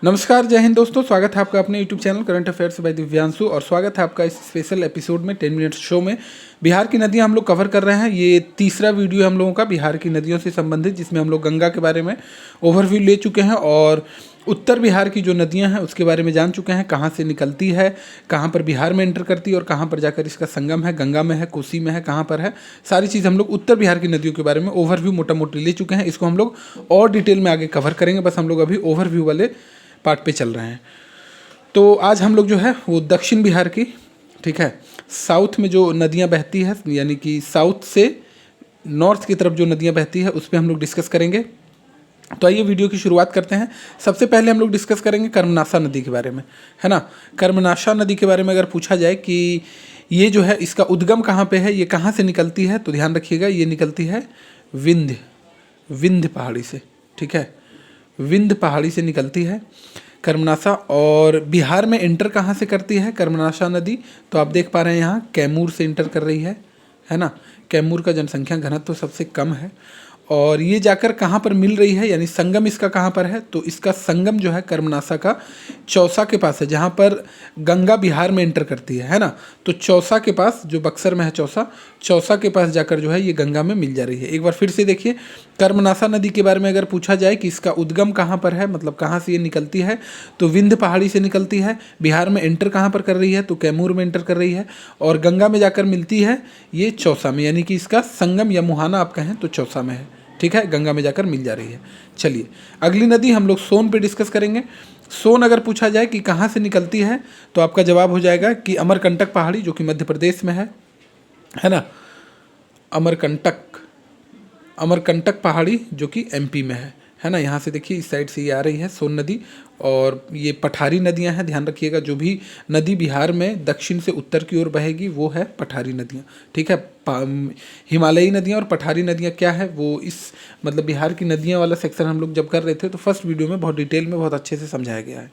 नमस्कार, जय हिंद दोस्तों। स्वागत है आपका अपने YouTube channel current affairs by Divyanshu और स्वागत है आपका इस स्पेशल एपिसोड में 10 मिनट्स शो में। बिहार की नदियां हम लोग कवर कर रहे हैं। ये तीसरा वीडियो है हम लोगों का बिहार की नदियों से संबंधित, जिसमें हम लोग गंगा के बारे में ओवरव्यू ले चुके हैं और उत्तर बिहार की जो नदियां हैं उसके बारे में जान चुके हैं, कहाँ से निकलती है, कहाँ पर बिहार में एंटर करती है और कहाँ पर जाकर इसका संगम है, गंगा में है, कोसी में है, कहाँ पर है। सारी चीज़ हम लोग उत्तर बिहार की नदियों के बारे में ओवरव्यू मोटा मोटी ले चुके हैं। इसको हम लोग और डिटेल में आगे कवर करेंगे, बस हम लोग अभी ओवरव्यू वाले पार्ट पे चल रहे हैं। तो आज हम लोग जो है वो दक्षिण बिहार की, ठीक है, साउथ में जो नदियां बहती है, यानी कि साउथ से नॉर्थ की तरफ जो नदियां बहती है उस पर हम लोग डिस्कस करेंगे। तो आइए वीडियो की शुरुआत करते हैं। सबसे पहले हम लोग डिस्कस करेंगे कर्मनाशा नदी के बारे में, है ना। कर्मनाशा नदी के बारे में अगर पूछा जाए कि ये जो है इसका उद्गम कहाँ पे है, ये कहाँ से निकलती है, तो ध्यान रखिएगा ये निकलती है विंध्य पहाड़ी से, ठीक है, विंध्य पहाड़ी से निकलती है कर्मनाशा। और बिहार में इंटर कहाँ से करती है कर्मनाशा नदी, तो आप देख पा रहे हैं यहाँ कैमूर से इंटर कर रही है ना। कैमूर का जनसंख्या घनत्व तो सबसे कम है और ये जाकर कहाँ पर मिल रही है, यानी संगम इसका कहाँ पर है, तो इसका संगम जो है कर्मनाशा का चौसा के पास है, जहाँ पर गंगा बिहार में एंटर करती है ना। तो चौसा के पास, जो बक्सर में है चौसा के पास जाकर जो है ये गंगा में मिल जा रही है। एक बार फिर से देखिए, कर्मनाशा नदी के बारे में अगर पूछा जाए कि इसका उद्गम कहाँ पर है, मतलब कहाँ से ये निकलती है, तो विंध्य पहाड़ी से निकलती है। बिहार में एंटर कहाँ पर कर रही है, तो कैमूर में एंटर कर रही है और गंगा में जाकर मिलती है ये चौसा में, यानी कि इसका संगम या मुहाना आप कहें तो चौसा में है, ठीक है, गंगा में जाकर मिल जा रही है। चलिए अगली नदी हम लोग सोन पे डिस्कस करेंगे। सोन अगर पूछा जाए कि कहाँ से निकलती है, तो आपका जवाब हो जाएगा कि अमरकंटक पहाड़ी, जो कि मध्य प्रदेश में है ना। अमरकंटक पहाड़ी जो कि एमपी में है ना। यहाँ से देखिए इस साइड से ये आ रही है सोन नदी और ये पठारी नदियाँ हैं, ध्यान रखिएगा। जो भी नदी बिहार में दक्षिण से उत्तर की ओर बहेगी वो है पठारी नदियाँ, ठीक है। हिमालयी नदियाँ और पठारी नदियाँ क्या है, वो इस मतलब बिहार की नदियाँ वाला सेक्शन हम लोग जब कर रहे थे तो फर्स्ट वीडियो में बहुत डिटेल में बहुत अच्छे से समझाया गया है।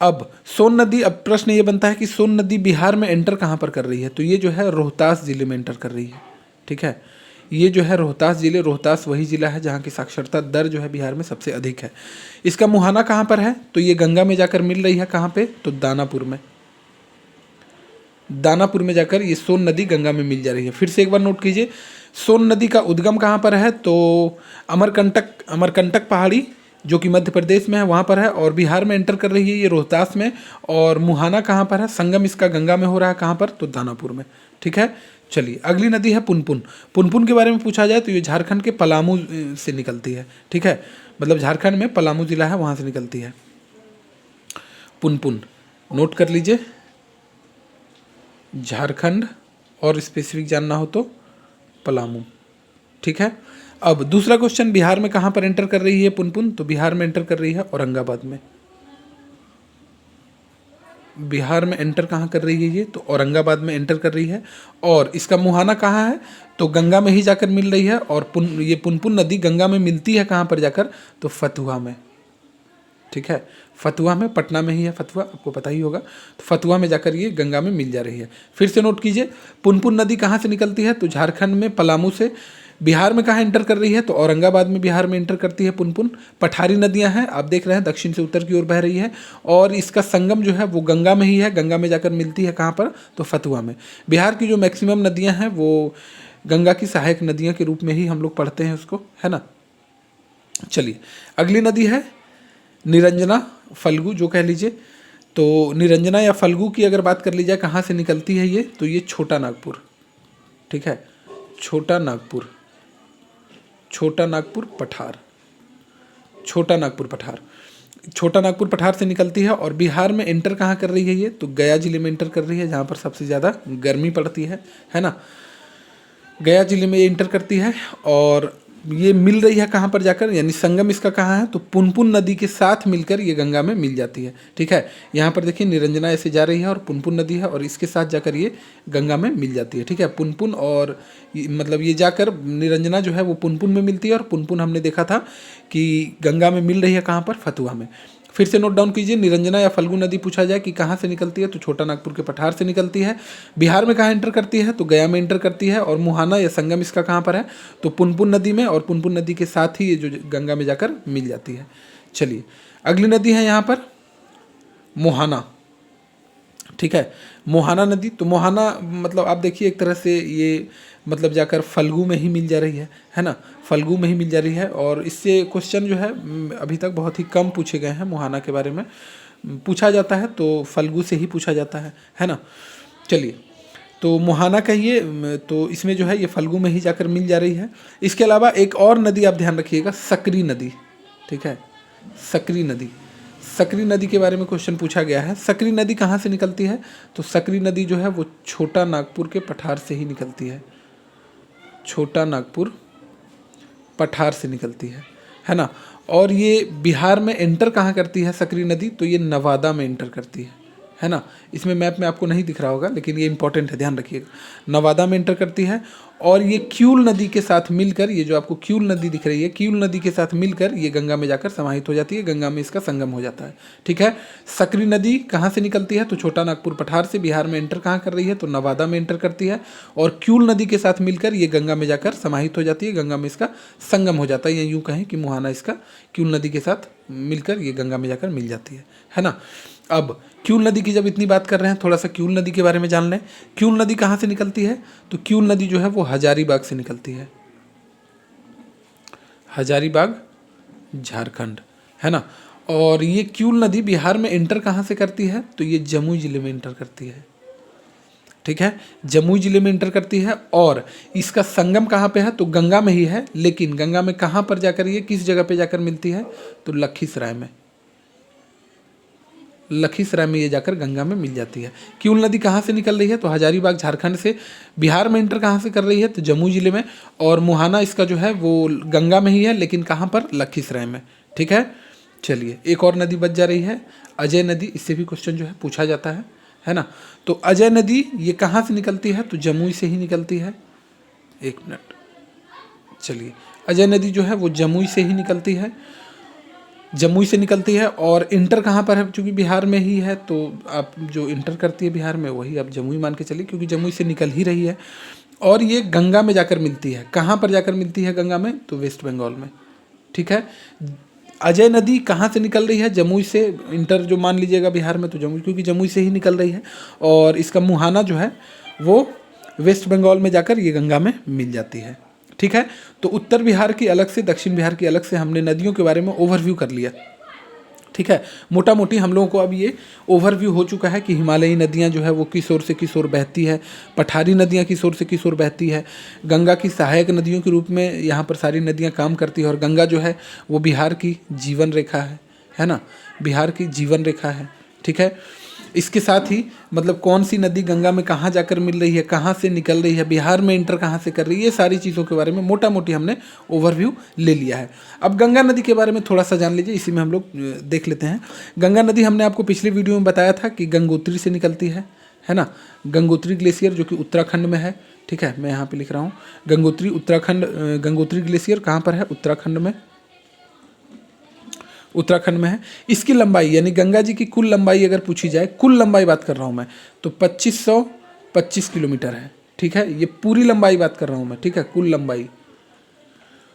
अब सोन नदी, अब प्रश्न ये बनता है कि सोन नदी बिहार में एंटर कहाँ पर कर रही है, तो ये जो है रोहतास जिले में एंटर कर रही है, ठीक है। ये जो है रोहतास वही जिला है जहाँ की साक्षरता दर जो है बिहार में सबसे अधिक है। इसका मुहाना कहाँ पर है, तो ये गंगा में जाकर मिल रही है, कहाँ पे, तो दानापुर में जाकर ये सोन नदी गंगा में मिल जा रही है। फिर से एक बार नोट कीजिए, सोन नदी का उद्गम कहाँ पर है, तो अमरकंटक पहाड़ी जो कि मध्य प्रदेश में है वहाँ पर है और बिहार में एंटर कर रही है ये रोहतास में। और मुहाना कहाँ पर है, संगम इसका गंगा में हो रहा है, कहाँ पर, तो दानापुर में, ठीक है। चलिए अगली नदी है पुनपुन के बारे में पूछा जाए तो ये झारखंड के पलामू से निकलती है, ठीक है, मतलब झारखंड में पलामू जिला है वहाँ से निकलती है पुनपुन। नोट कर लीजिए, झारखंड और स्पेसिफिक जानना हो तो पलामू, ठीक है। अब दूसरा क्वेश्चन, बिहार में कहाँ पर एंटर कर रही है पुनपुन, तो बिहार में एंटर कर रही है औरंगाबाद में। बिहार में एंटर कहाँ कर रही है ये, तो औरंगाबाद में एंटर कर रही है। और इसका मुहाना कहाँ है, तो गंगा में ही जाकर मिल रही है। और ये पुनपुन नदी गंगा में मिलती है कहाँ पर जाकर, तो फतुहा में, ठीक है। फतुहा में, पटना में ही है फतुहा, आपको पता ही होगा। तो फतुहा में जाकर ये गंगा में मिल जा रही है। फिर से नोट कीजिए, पुनपुन नदी कहाँ से निकलती है, तो झारखंड में पलामू से। बिहार में कहाँ एंटर कर रही है, तो औरंगाबाद में बिहार में एंटर करती है पुनपुन। पठारी नदियाँ हैं, आप देख रहे हैं दक्षिण से उत्तर की ओर बह रही है और इसका संगम जो है वो गंगा में ही है, गंगा में जाकर मिलती है कहाँ पर, तो फतुहा में। बिहार की जो मैक्सिमम नदियाँ हैं वो गंगा की सहायक नदियों के रूप में ही हम लोग पढ़ते हैं उसको, है ना। चलिए अगली नदी है निरंजना फल्गु, जो कह लीजिए। तो निरंजना या फल्गु की अगर बात कर ली जाए कहाँ से निकलती है ये, तो ये छोटा नागपुर, ठीक है, छोटा नागपुर पठार छोटा नागपुर पठार से निकलती है। और बिहार में एंटर कहाँ कर रही है ये, तो गया जिले में एंटर कर रही है, जहाँ पर सबसे ज़्यादा गर्मी पड़ती है ना। गया जिले में ये एंटर करती है और ये मिल रही है कहाँ पर जाकर, यानी संगम इसका कहाँ है, तो पुनपुन नदी के साथ मिलकर ये गंगा में मिल जाती है, ठीक है। यहाँ पर देखिए निरंजना ऐसे जा रही है और पुनपुन नदी है और इसके साथ जाकर ये गंगा में मिल जाती है, ठीक है। पुनपुन और मतलब ये जाकर निरंजना जो है वो पुनपुन में मिलती है और पुनपुन हमने देखा था कि गंगा में मिल रही है कहाँ पर, फतुहा में। फिर से नोट डाउन कीजिए, निरंजना या फल्गु नदी पूछा जाए कि कहाँ से निकलती है, तो छोटा नागपुर के पठार से निकलती है। बिहार में कहाँ एंटर करती है, तो गया में एंटर करती है। और मुहाना या संगम इसका कहाँ पर है, तो पुनपुन नदी में, और पुनपुन नदी के साथ ही ये जो गंगा में जाकर मिल जाती है। चलिए अगली नदी है यहाँ पर मोहाना, ठीक है, मोहाना नदी। तो मोहाना मतलब आप देखिए एक तरह से ये मतलब जाकर फल्गु में ही मिल जा रही है ना, फल्गु में ही मिल जा रही है। और इससे क्वेश्चन जो है अभी तक बहुत ही कम पूछे गए हैं मोहाना के बारे में, पूछा जाता है तो फल्गु से ही पूछा जाता है ना। चलिए, तो मोहाना कहिए, तो इसमें जो है ये फल्गु में ही जाकर मिल जा रही है। इसके अलावा एक और नदी आप ध्यान रखिएगा, सकरी नदी, ठीक है, सकरी नदी। सकरी नदी के बारे में क्वेश्चन पूछा गया है। सकरी नदी कहाँ से निकलती है? तो सकरी नदी जो है वो छोटा नागपुर के पठार से ही निकलती है, छोटा नागपुर पठार से निकलती है ना। और ये बिहार में एंटर कहाँ करती है सकरी नदी? तो ये नवादा में एंटर करती है ना। इसमें मैप में आपको नहीं दिख रहा होगा लेकिन ये इंपॉर्टेंट है, ध्यान रखिएगा, नवादा में एंटर करती है। और ये क्यूल नदी के साथ मिलकर, ये जो आपको क्यूल नदी दिख रही है, क्यूल नदी के साथ मिलकर ये गंगा में जाकर समाहित हो जाती है, गंगा में इसका संगम हो जाता है, ठीक है। सकरी नदी कहाँ से निकलती है? तो छोटा नागपुर पठार से। बिहार में एंटर कहाँ कर रही है? तो नवादा में एंटर करती है। और क्यूल नदी के साथ मिलकर ये गंगा में जाकर समाहित हो जाती है, गंगा में इसका संगम हो जाता है, या यूँ कहें कि मोहाना इसका क्यूल नदी के साथ मिलकर ये गंगा में जाकर मिल जाती है ना। अब क्यूल नदी की जब इतनी बात कर रहे हैं, थोड़ा सा क्यूल नदी के बारे में जान लें। क्यूल नदी कहाँ से निकलती है? तो क्यूल नदी जो है वो हजारीबाग से निकलती है, हजारीबाग झारखंड, है ना। और ये क्यूल नदी बिहार में एंटर कहाँ से करती है? तो ये जमुई जिले में एंटर करती है, ठीक है, जमुई जिले में एंटर करती है। और इसका संगम कहाँ पे है? तो गंगा में ही है, लेकिन गंगा में कहाँ पर जाकर, ये किस जगह पे जाकर मिलती है? तो लखीसराय में, लखीसराय में ये जाकर गंगा में मिल जाती है। क्यूल नदी कहाँ से निकल रही है? तो हजारीबाग झारखंड से। बिहार में एंटर कहाँ से कर रही है? तो जमुई जिले में। और मोहाना इसका जो है वो गंगा में ही है, लेकिन कहाँ पर? लखीसराय में, ठीक है। चलिए, एक और नदी बच जा रही है, अजय नदी। इससे भी क्वेश्चन जो है पूछा जाता है ना। तो अजय नदी ये कहाँ से निकलती है? तो जमुई से ही निकलती है। एक मिनट, चलिए, अजय नदी जो है वो जमुई से ही निकलती है, जमुई से निकलती है। और इंटर कहाँ पर है? चूँकि बिहार में ही है, तो आप जो इंटर करती है बिहार में वही आप जमुई मान के चलिए, क्योंकि जमुई से निकल ही रही है। और ये गंगा में जाकर मिलती है। कहाँ पर जाकर मिलती है गंगा में? तो वेस्ट बंगाल में, ठीक है। अजय नदी कहाँ से निकल रही है? जमुई से। इंटर जो मान लीजिएगा बिहार में, तो जमुई, क्योंकि जमुई से ही निकल रही है। और इसका मुहाना जो है वो वेस्ट बंगाल में जाकर ये गंगा में मिल जाती है, ठीक है। तो उत्तर बिहार की अलग से, दक्षिण बिहार की अलग से हमने नदियों के बारे में ओवरव्यू कर लिया, ठीक है। मोटा मोटी हम लोगों को अब ये ओवरव्यू हो चुका है कि हिमालयी नदियां जो है वो किस ओर से किस ओर बहती है, पठारी नदियां किस ओर से किस ओर बहती है, गंगा की सहायक नदियों के रूप में यहाँ पर सारी नदियां काम करती है। और गंगा जो है वो बिहार की जीवन रेखा है ना, बिहार की जीवन रेखा है, ठीक है। इसके साथ ही मतलब कौन सी नदी गंगा में कहाँ जाकर मिल रही है, कहाँ से निकल रही है, बिहार में इंटर कहाँ से कर रही है, ये सारी चीज़ों के बारे में मोटा मोटी हमने ओवरव्यू ले लिया है। अब गंगा नदी के बारे में थोड़ा सा जान लीजिए, इसी में हम लोग देख लेते हैं। गंगा नदी हमने आपको पिछले वीडियो में बताया था कि गंगोत्री से निकलती है ना। गंगोत्री ग्लेशियर जो कि उत्तराखंड में है, ठीक है, मैं यहाँ पर लिख रहा हूँ गंगोत्री उत्तराखंड। गंगोत्री ग्लेशियर कहाँ पर है? उत्तराखंड में, उत्तराखंड में है। इसकी लंबाई यानी गंगा जी की कुल लंबाई अगर पूछी जाए, कुल लंबाई बात कर रहा हूँ मैं, तो 2525 किलोमीटर है, ठीक है। ये पूरी लंबाई बात कर रहा हूँ मैं, ठीक है, कुल लंबाई।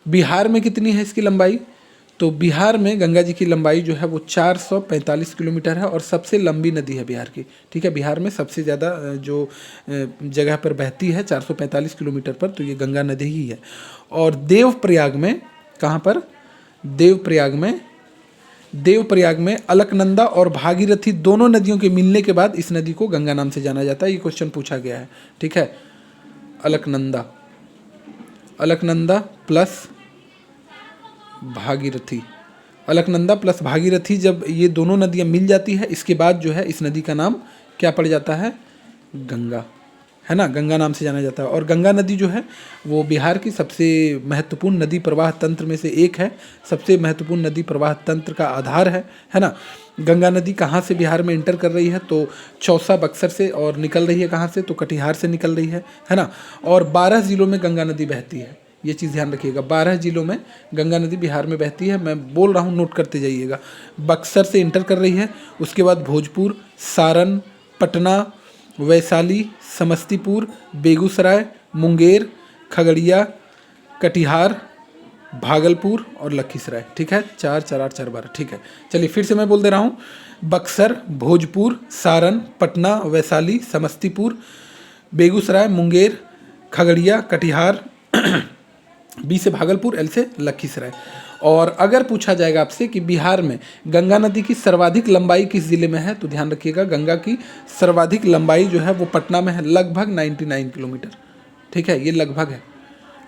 बिहार में कितनी है इसकी लंबाई? तो बिहार में गंगा जी की लंबाई जो है वो 445 किलोमीटर है और सबसे लंबी नदी है बिहार की, ठीक है। बिहार में सबसे ज़्यादा जो जगह पर बहती है 445 किलोमीटर पर, तो ये गंगा नदी ही है। और देवप्रयाग में, कहाँ पर? देवप्रयाग में अलकनंदा और भागीरथी दोनों नदियों के मिलने के बाद इस नदी को गंगा नाम से जाना जाता है। ये क्वेश्चन पूछा गया है, ठीक है। अलकनंदा प्लस भागीरथी, अलकनंदा प्लस भागीरथी, जब ये दोनों नदियाँ मिल जाती है, इसके बाद जो है इस नदी का नाम क्या पड़ जाता है? गंगा, है ना, गंगा नाम से जाना जाता है। और गंगा नदी जो है वो बिहार की सबसे महत्वपूर्ण नदी प्रवाह तंत्र में से एक है, सबसे महत्वपूर्ण नदी प्रवाह तंत्र का आधार है ना। गंगा नदी कहाँ से बिहार में इंटर कर रही है? तो चौसा बक्सर से, और निकल रही है कहाँ से? तो कटिहार से निकल रही है ना। और 12 जिलों में गंगा नदी बहती है, ये चीज़ ध्यान रखिएगा, 12 जिलों में गंगा नदी बिहार में बहती है। मैं बोल रहा हूँ, नोट करते जाइएगा। बक्सर से इंटर कर रही है, उसके बाद भोजपुर, सारण, पटना, वैशाली, समस्तीपुर, बेगूसराय, मुंगेर, खगड़िया, कटिहार, भागलपुर और लखीसराय। ठीक है, 4 4 8 4 12। ठीक है, चलिए फिर से मैं बोल दे रहा हूँ, बक्सर, भोजपुर, सारण, पटना, वैशाली, समस्तीपुर, बेगूसराय, मुंगेर, खगड़िया, कटिहार, बी से भागलपुर, एल से लखीसराय। और अगर पूछा जाएगा आपसे कि बिहार में गंगा नदी की सर्वाधिक लंबाई किस ज़िले में है, तो ध्यान रखिएगा गंगा की सर्वाधिक लंबाई जो है वो पटना में है, लगभग 99 किलोमीटर। ठीक है, ये लगभग है,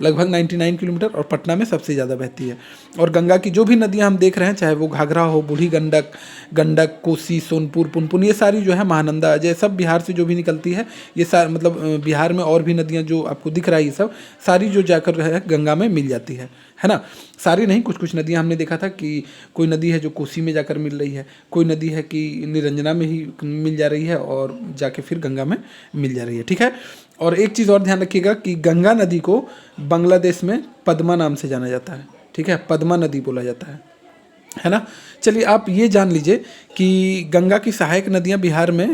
लगभग 99 किलोमीटर, और पटना में सबसे ज़्यादा बहती है। और गंगा की जो भी नदियां हम देख रहे हैं, चाहे वो घाघरा हो, बूढ़ी गंडक, गंडक, कोसी, सोनपुर, पुनपुन, ये सारी जो है, महानंदा, अजय, सब बिहार से जो भी निकलती है, ये सारी मतलब बिहार में और भी नदियां जो आपको दिख रहा है, ये सब सारी जो जाकर है गंगा में मिल जाती है ना। सारी नहीं, कुछ कुछ नदियां हमने देखा था कि कोई नदी है जो कोसी में जाकर मिल रही है, कोई नदी है कि निरंजना में ही मिल जा रही है और जाके फिर गंगा में मिल जा रही है। ठीक है, और एक चीज़ और ध्यान रखिएगा कि गंगा नदी को बांग्लादेश में पद्मा नाम से जाना जाता है। ठीक है, पद्मा नदी बोला जाता है ना। चलिए आप ये जान लीजिए कि गंगा की सहायक नदियां बिहार में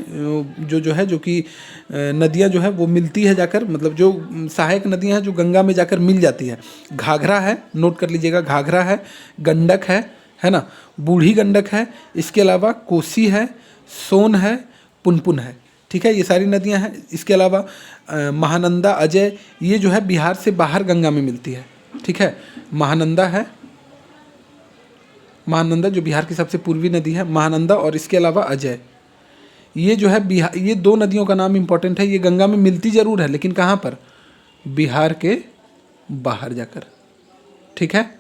जो कि नदियां जो है वो मिलती है जाकर, मतलब जो सहायक नदियां हैं जो गंगा में जाकर मिल जाती है, घाघरा है, नोट कर लीजिएगा, घाघरा है, गंडक है ना, बूढ़ी गंडक है, इसके अलावा कोसी है, सोन है, पुनपुन है। ठीक है, ये सारी नदियां हैं। इसके अलावा महानंदा, अजय, ये जो है बिहार से बाहर गंगा में मिलती है। ठीक है, महानंदा है, महानंदा जो बिहार की सबसे पूर्वी नदी है, महानंदा, और इसके अलावा अजय, ये जो है बिहार, ये दो नदियों का नाम इंपॉर्टेंट है। ये गंगा में मिलती ज़रूर है, लेकिन कहाँ पर, बिहार के बाहर जाकर। ठीक है,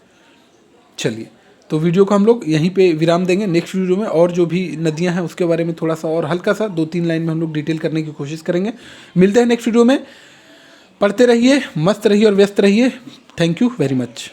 चलिए तो वीडियो को हम लोग यहीं पे विराम देंगे। नेक्स्ट वीडियो में और जो भी नदियां हैं उसके बारे में थोड़ा सा और हल्का सा 2-3 लाइन में हम लोग डिटेल करने की कोशिश करेंगे। मिलते हैं नेक्स्ट वीडियो में। पढ़ते रहिए, मस्त रहिए और व्यस्त रहिए। Thank you very much.